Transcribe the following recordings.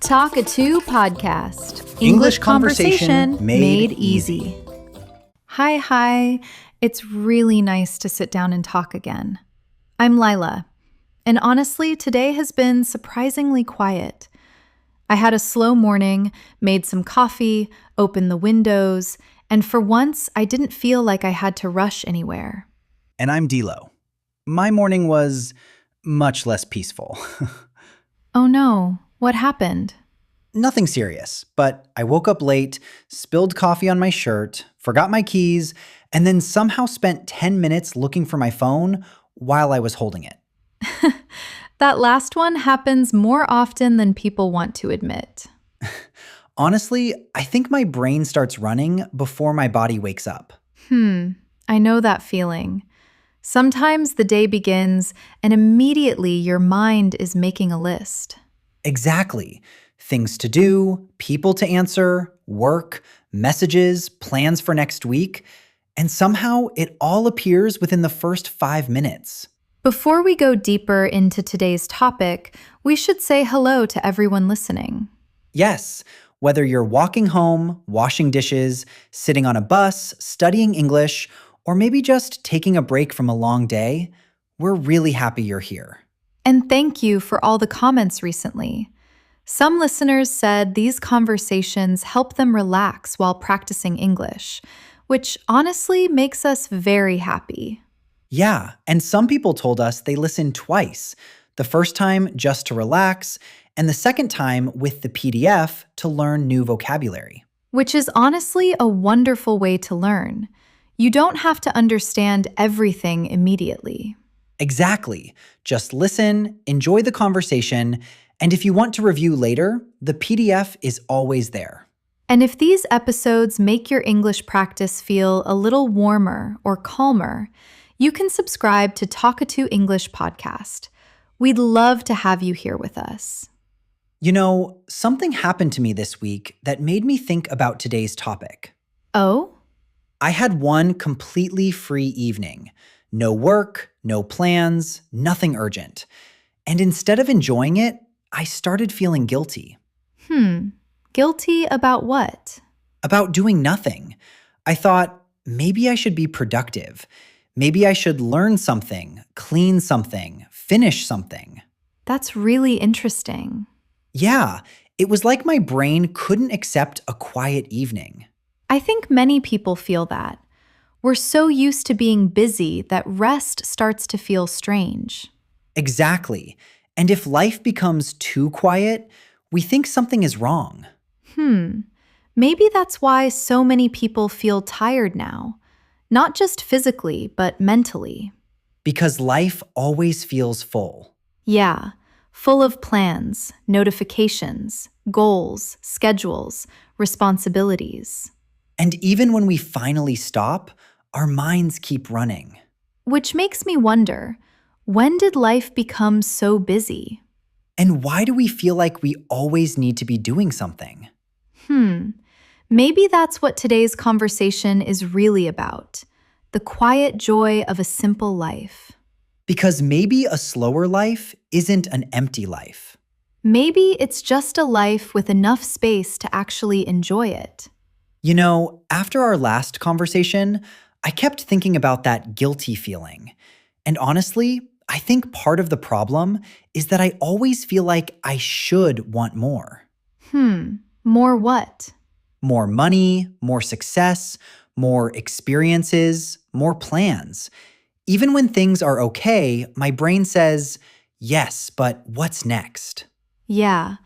Talkatoo Podcast. English conversation made easy. Hi. It's really nice to sit down and talk again. I'm Lila, and honestly, today has been surprisingly quiet. I had a slow morning, made some coffee, opened the windows, and for once, I didn't feel like I had to rush anywhere. And I'm Dilo. My morning was much less peaceful. Oh no, what happened? Nothing serious, but I woke up late, spilled coffee on my shirt, forgot my keys, and then somehow spent 10 minutes looking for my phone while I was holding it. That last one happens more often than people want to admit. Honestly, I think my brain starts running before my body wakes up. I know that feeling. Sometimes the day begins and immediately your mind is making a list. Exactly. Things to do, people to answer, work, messages, plans for next week, and somehow it all appears within the first 5 minutes. Before we go deeper into today's topic, we should say hello to everyone listening. Yes, whether you're walking home, washing dishes, sitting on a bus, studying English, or maybe just taking a break from a long day, we're really happy you're here. And thank you for all the comments recently. Some listeners said these conversations help them relax while practicing English, which honestly makes us very happy. Yeah, and some people told us they listened twice. The first time just to relax, and the second time with the PDF to learn new vocabulary. Which is honestly a wonderful way to learn. You don't have to understand everything immediately. Exactly. Just listen, enjoy the conversation, and if you want to review later, the PDF is always there. And if these episodes make your English practice feel a little warmer or calmer, you can subscribe to Talkatoo English Podcast. We'd love to have you here with us. You know, something happened to me this week that made me think about today's topic. Oh? I had one completely free evening. No work, no plans, nothing urgent. And instead of enjoying it, I started feeling guilty. Guilty about what? About doing nothing. I thought, maybe I should be productive. Maybe I should learn something, clean something, finish something. That's really interesting. Yeah, it was like my brain couldn't accept a quiet evening. I think many people feel that. We're so used to being busy that rest starts to feel strange. Exactly. And if life becomes too quiet, we think something is wrong. Maybe that's why so many people feel tired now. Not just physically, but mentally. Because life always feels full. Yeah, full of plans, notifications, goals, schedules, responsibilities. And even when we finally stop, our minds keep running. Which makes me wonder, when did life become so busy? And why do we feel like we always need to be doing something? Maybe that's what today's conversation is really about. The quiet joy of a simple life. Because maybe a slower life isn't an empty life. Maybe it's just a life with enough space to actually enjoy it. You know, after our last conversation, I kept thinking about that guilty feeling. And honestly, I think part of the problem is that I always feel like I should want more. More what? More money, more success, more experiences, more plans. Even when things are okay, my brain says, yes, but what's next? Yeah,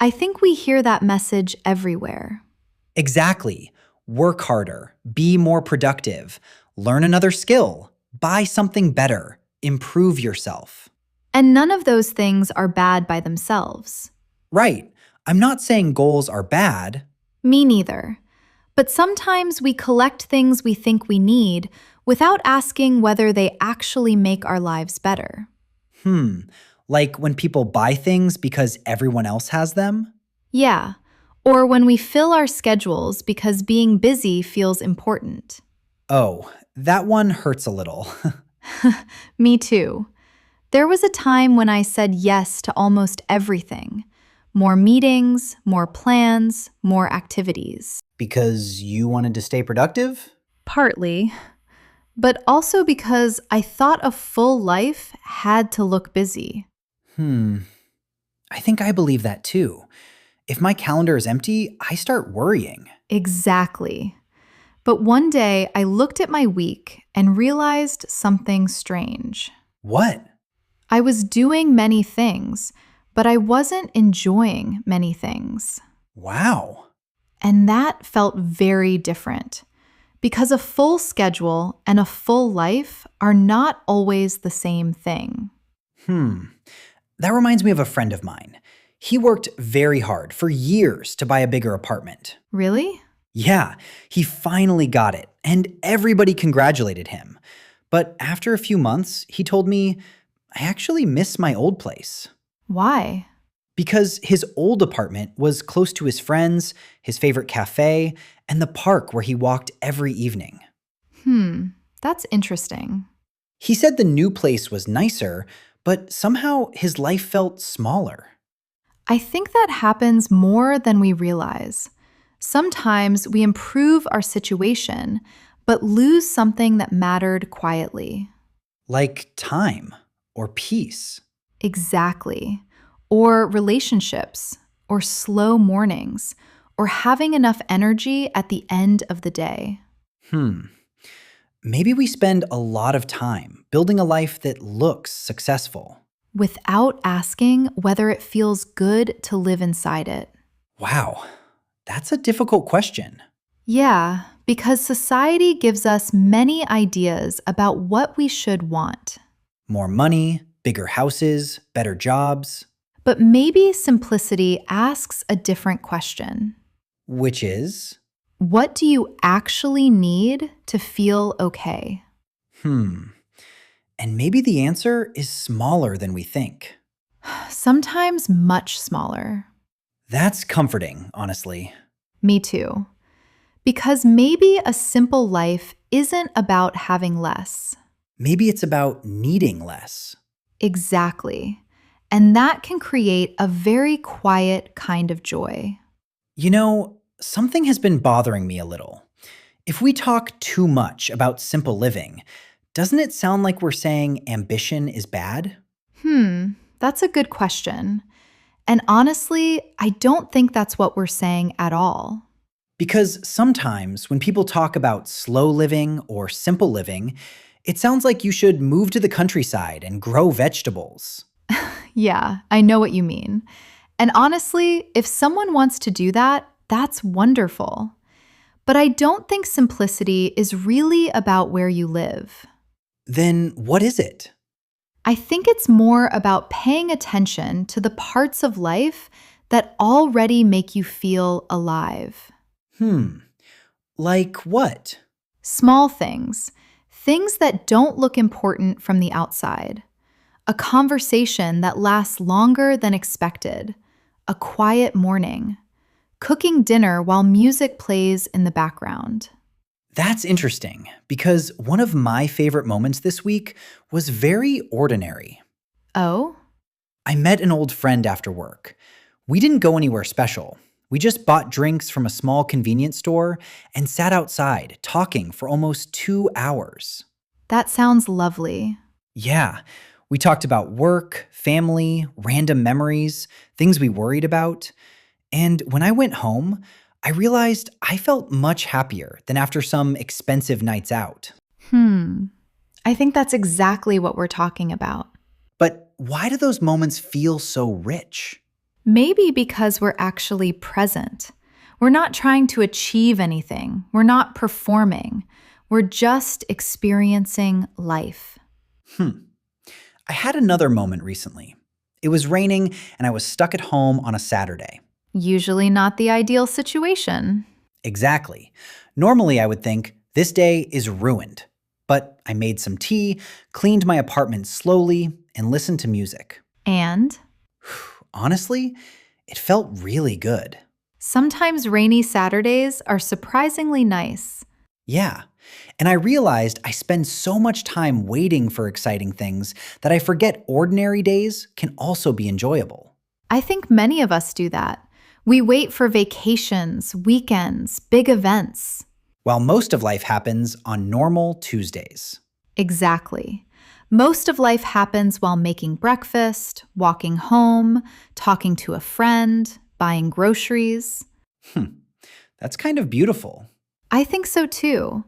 I think we hear that message everywhere. Exactly. Work harder, be more productive, learn another skill, buy something better, improve yourself. And none of those things are bad by themselves. Right. I'm not saying goals are bad. Me neither. But sometimes we collect things we think we need without asking whether they actually make our lives better. Like when people buy things because everyone else has them? Yeah. Or when we fill our schedules because being busy feels important. Oh, that one hurts a little. Me too. There was a time when I said yes to almost everything. More meetings, more plans, more activities. Because you wanted to stay productive? Partly, but also because I thought a full life had to look busy. I think I believe that too. If my calendar is empty, I start worrying. Exactly. But one day I looked at my week and realized something strange. What? I was doing many things, but I wasn't enjoying many things. Wow. And that felt very different because a full schedule and a full life are not always the same thing. That reminds me of a friend of mine. He worked very hard for years to buy a bigger apartment. Really? Yeah, he finally got it, and everybody congratulated him. But after a few months, he told me, I actually miss my old place. Why? Because his old apartment was close to his friends, his favorite cafe, and the park where he walked every evening. That's interesting. He said the new place was nicer, but somehow his life felt smaller. I think that happens more than we realize. Sometimes we improve our situation, but lose something that mattered quietly. Like time or peace. Exactly. Or relationships, or slow mornings, or having enough energy at the end of the day. Maybe we spend a lot of time building a life that looks successful. Without asking whether it feels good to live inside it. Wow, that's a difficult question. Yeah, because society gives us many ideas about what we should want. More money, bigger houses, better jobs. But maybe simplicity asks a different question. Which is? What do you actually need to feel okay? And maybe the answer is smaller than we think. Sometimes much smaller. That's comforting, honestly. Me too. Because maybe a simple life isn't about having less. Maybe it's about needing less. Exactly. And that can create a very quiet kind of joy. You know, something has been bothering me a little. If we talk too much about simple living, doesn't it sound like we're saying ambition is bad? That's a good question. And honestly, I don't think that's what we're saying at all. Because sometimes when people talk about slow living or simple living, it sounds like you should move to the countryside and grow vegetables. Yeah, I know what you mean. And honestly, if someone wants to do that, that's wonderful. But I don't think simplicity is really about where you live. Then what is it? I think it's more about paying attention to the parts of life that already make you feel alive. Like what? Small things, things that don't look important from the outside. A conversation that lasts longer than expected. A quiet morning. Cooking dinner while music plays in the background. That's interesting, because one of my favorite moments this week was very ordinary. Oh? I met an old friend after work. We didn't go anywhere special. We just bought drinks from a small convenience store and sat outside talking for almost 2 hours. That sounds lovely. Yeah, we talked about work, family, random memories, things we worried about. And when I went home, I realized I felt much happier than after some expensive nights out. I think that's exactly what we're talking about. But why do those moments feel so rich? Maybe because we're actually present. We're not trying to achieve anything. We're not performing. We're just experiencing life. I had another moment recently. It was raining and I was stuck at home on a Saturday. Usually not the ideal situation. Exactly. Normally I would think, this day is ruined. But I made some tea, cleaned my apartment slowly, and listened to music. And Honestly, it felt really good. sometimes rainy Saturdays are surprisingly nice. Yeah. And I realized I spend so much time waiting for exciting things that I forget ordinary days can also be enjoyable. I think many of us do that. We wait for vacations, weekends, big events. while most of life happens on normal Tuesdays. Exactly. Most of life happens while making breakfast, walking home, talking to a friend, buying groceries. That's kind of beautiful. I think so too.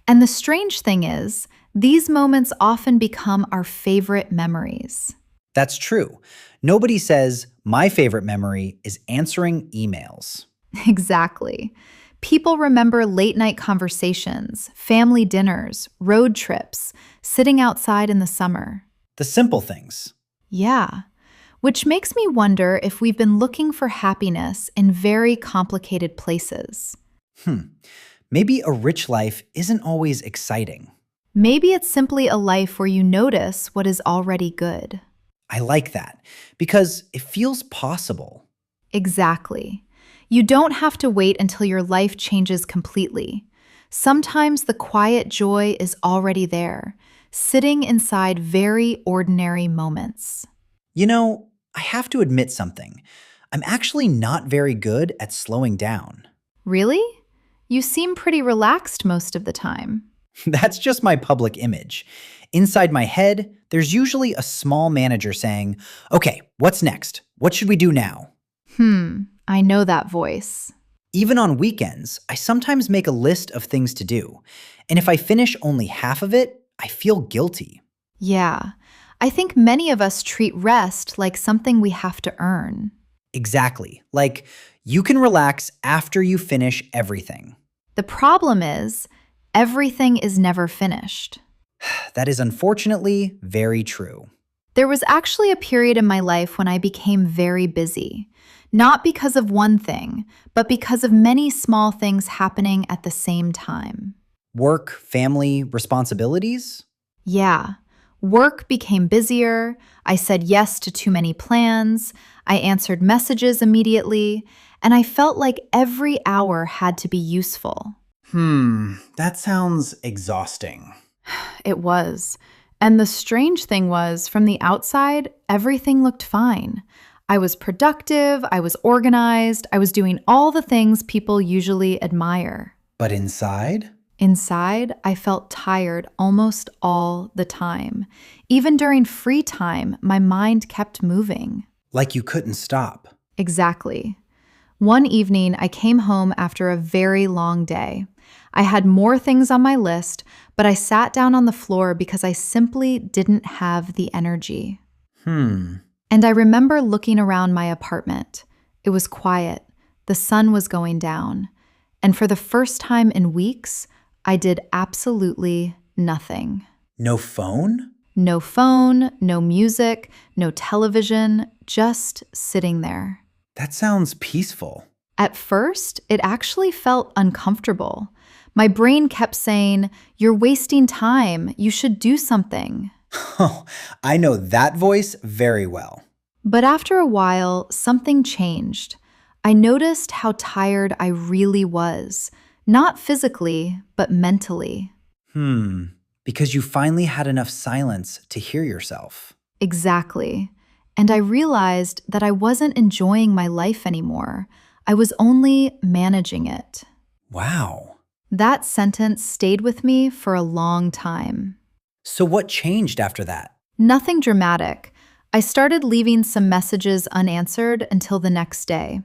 And the strange thing is, these moments often become our favorite memories. That's true. Nobody says, my favorite memory is answering emails. Exactly. People remember late night conversations, family dinners, road trips, sitting outside in the summer. The simple things. Yeah. Which makes me wonder if we've been looking for happiness in very complicated places. Maybe a rich life isn't always exciting. Maybe it's simply a life where you notice what is already good. I like that because it feels possible. Exactly. You don't have to wait until your life changes completely. Sometimes the quiet joy is already there, sitting inside very ordinary moments. You know, I have to admit something. I'm actually not very good at slowing down. Really? You seem pretty relaxed most of the time. That's just my public image. Inside my head, there's usually a small manager saying, okay, what's next? What should we do now? I know that voice. Even on weekends, I sometimes make a list of things to do. And if I finish only half of it, I feel guilty. Yeah. I think many of us treat rest like something we have to earn. Exactly. Like, you can relax after you finish everything. The problem is, everything is never finished. That is unfortunately very true. There was actually a period in my life when I became very busy. Not because of one thing, but because of many small things happening at the same time. Work, family, responsibilities? Yeah. Work became busier. I said yes to too many plans. I answered messages immediately. And I felt like every hour had to be useful. That sounds exhausting. It was. And the strange thing was, from the outside, everything looked fine. I was productive, I was organized, I was doing all the things people usually admire. But inside? Inside, I felt tired almost all the time. Even during free time, my mind kept moving. Like you couldn't stop. Exactly. One evening, I came home after a very long day. I had more things on my list, but I sat down on the floor because I simply didn't have the energy. And I remember looking around my apartment. It was quiet. The sun was going down. And for the first time in weeks, I did absolutely nothing. No phone? No phone, no music, no television, just sitting there. That sounds peaceful. At first, it actually felt uncomfortable. My brain kept saying, "You're wasting time. You should do something." Oh, I know that voice very well. But after a while, something changed. I noticed how tired I really was, not physically, but mentally. Because you finally had enough silence to hear yourself. Exactly. And I realized that I wasn't enjoying my life anymore. I was only managing it. Wow. That sentence stayed with me for a long time. So what changed after that? Nothing dramatic. I started leaving some messages unanswered until the next day.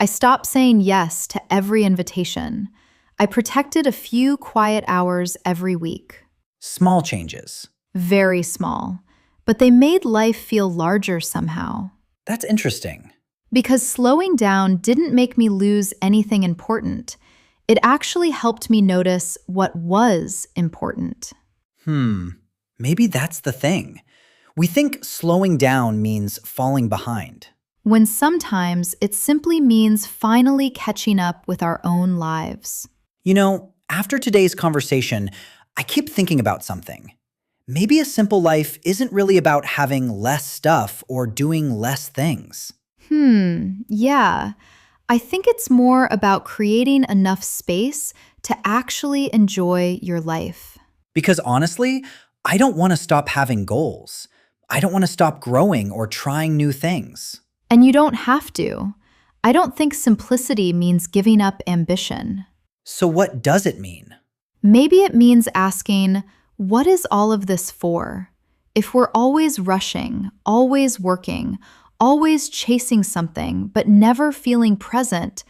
I stopped saying yes to every invitation. I protected a few quiet hours every week. Small changes. Very small. But they made life feel larger somehow. That's interesting. Because slowing down didn't make me lose anything important. It actually helped me notice what was important. Maybe that's the thing. We think slowing down means falling behind. When sometimes it simply means finally catching up with our own lives. You know, after today's conversation, I keep thinking about something. Maybe a simple life isn't really about having less stuff or doing less things. Yeah. I think it's more about creating enough space to actually enjoy your life. Because honestly, I don't want to stop having goals. I don't want to stop growing or trying new things. And you don't have to. I don't think simplicity means giving up ambition. So what does it mean? Maybe it means asking, what is all of this for? If we're always rushing, always working, always chasing something, but never feeling present,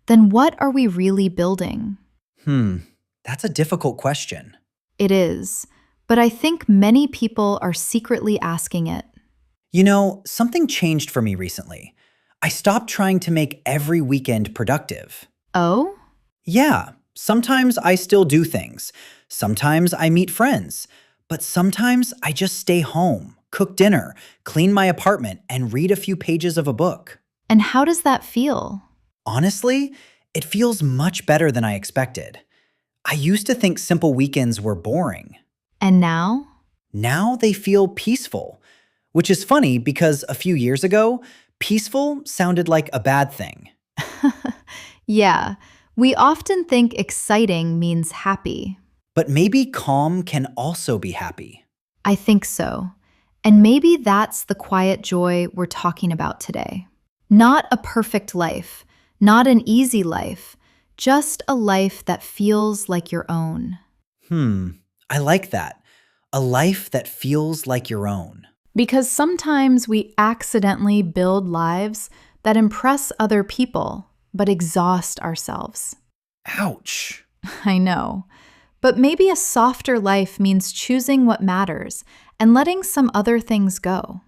then what are we really building? That's a difficult question. It is, but I think many people are secretly asking it. You know, something changed for me recently. I stopped trying to make every weekend productive. Oh? Yeah, sometimes I still do things. Sometimes I meet friends. But sometimes I just stay home, cook dinner, clean my apartment, and read a few pages of a book. And how does that feel? Honestly, it feels much better than I expected. I used to think simple weekends were boring. And now? Now they feel peaceful, which is funny because a few years ago, peaceful sounded like a bad thing. Yeah, we often think exciting means happy. But maybe calm can also be happy. I think so. And maybe that's the quiet joy we're talking about today. Not a perfect life, not an easy life, just a life that feels like your own. I like that. A life that feels like your own. Because sometimes we accidentally build lives that impress other people, but exhaust ourselves. Ouch. I know. But maybe a softer life means choosing what matters and letting some other things go.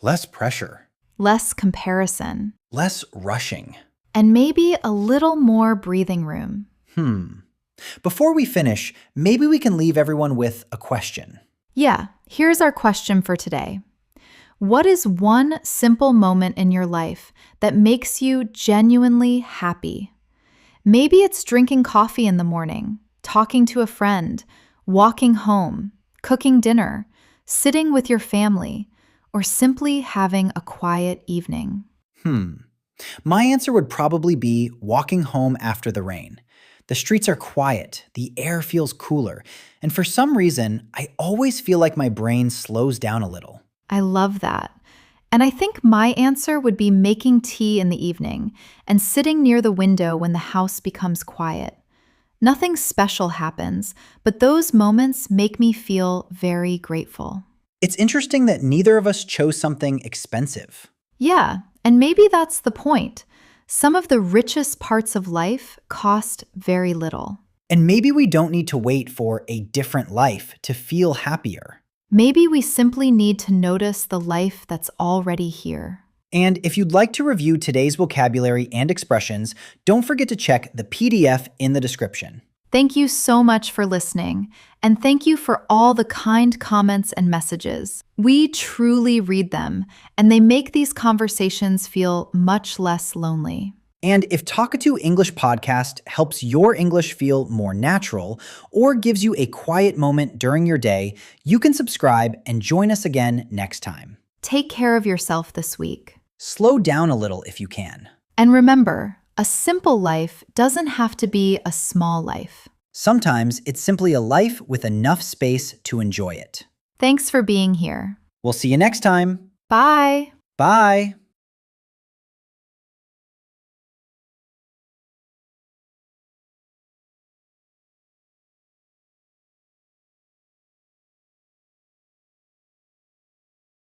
Less pressure. Less comparison. Less rushing. And maybe a little more breathing room. Before we finish, maybe we can leave everyone with a question. Yeah, here's our question for today. What is one simple moment in your life that makes you genuinely happy? Maybe it's drinking coffee in the morning, talking to a friend, walking home, cooking dinner, sitting with your family, or simply having a quiet evening. My answer would probably be walking home after the rain. The streets are quiet, the air feels cooler, and for some reason, I always feel like my brain slows down a little. I love that. And I think my answer would be making tea in the evening and sitting near the window when the house becomes quiet. Nothing special happens, but those moments make me feel very grateful. It's interesting that neither of us chose something expensive. Yeah, and maybe that's the point. Some of the richest parts of life cost very little. And maybe we don't need to wait for a different life to feel happier. Maybe we simply need to notice the life that's already here. And if you'd like to review today's vocabulary and expressions, don't forget to check the PDF in the description. Thank you so much for listening, and thank you for all the kind comments and messages. We truly read them, and they make these conversations feel much less lonely. And if Talkatoo English Podcast helps your English feel more natural or gives you a quiet moment during your day, you can subscribe and join us again next time. Take care of yourself this week. Slow down a little if you can. And remember, a simple life doesn't have to be a small life. Sometimes it's simply a life with enough space to enjoy it. Thanks for being here. We'll see you next time. Bye. Bye.